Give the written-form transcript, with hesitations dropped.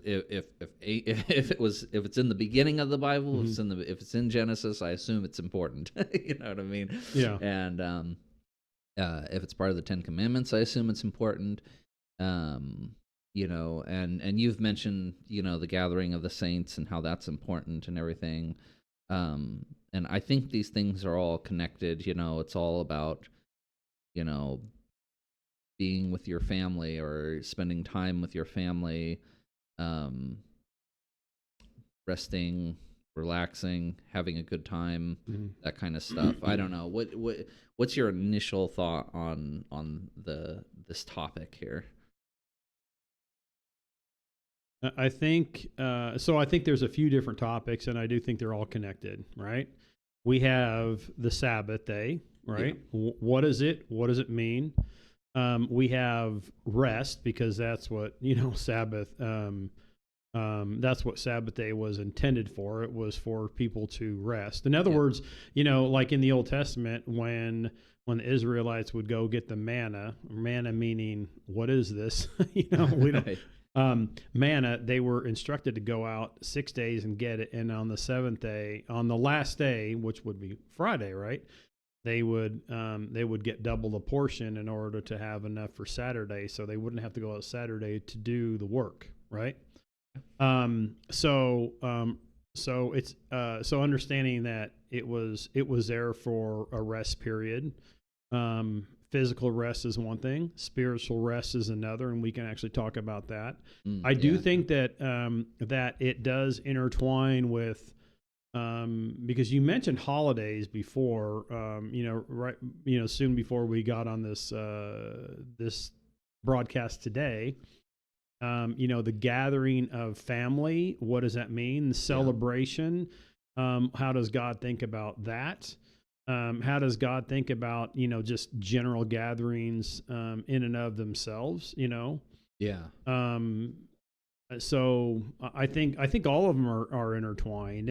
if it's in the beginning of the Bible, Mm-hmm. if it's in Genesis, I assume it's important. You know what I mean? Yeah. And if it's part of the Ten Commandments, I assume it's important. Um, and you've mentioned, the gathering of the saints and how that's important and everything. And I think these things are all connected. It's all about, you know, being with your family or spending time with your family, um, resting, relaxing, having a good time, Mm-hmm. that kind of stuff. I don't know. What's your initial thought on this topic here? I think so. I think there's a few different topics, and I do think they're all connected, right? We have the Sabbath day, Yeah. right? What is it? What does it mean? We have rest because that's what Sabbath. That's what Sabbath day was intended for. It was for people to rest. In other Yeah. words, like in the Old Testament, when the Israelites would go get the manna meaning what is this? We don't. Right. Manna, they were instructed to go out 6 days and get it, and on the seventh day, on the last day, which would be Friday, right? They would get double the portion in order to have enough for Saturday, so they wouldn't have to go out Saturday to do the work, right? So it's understanding that it was there for a rest period. Physical rest is one thing, spiritual rest is another, and we can actually talk about that. I do think that that it does intertwine with because you mentioned holidays before, right, soon before we got on this this broadcast today. The gathering of family, what does that mean? The celebration, how does God think about that? How does God think about, just general gatherings in and of themselves, Yeah. So I think all of them are intertwined.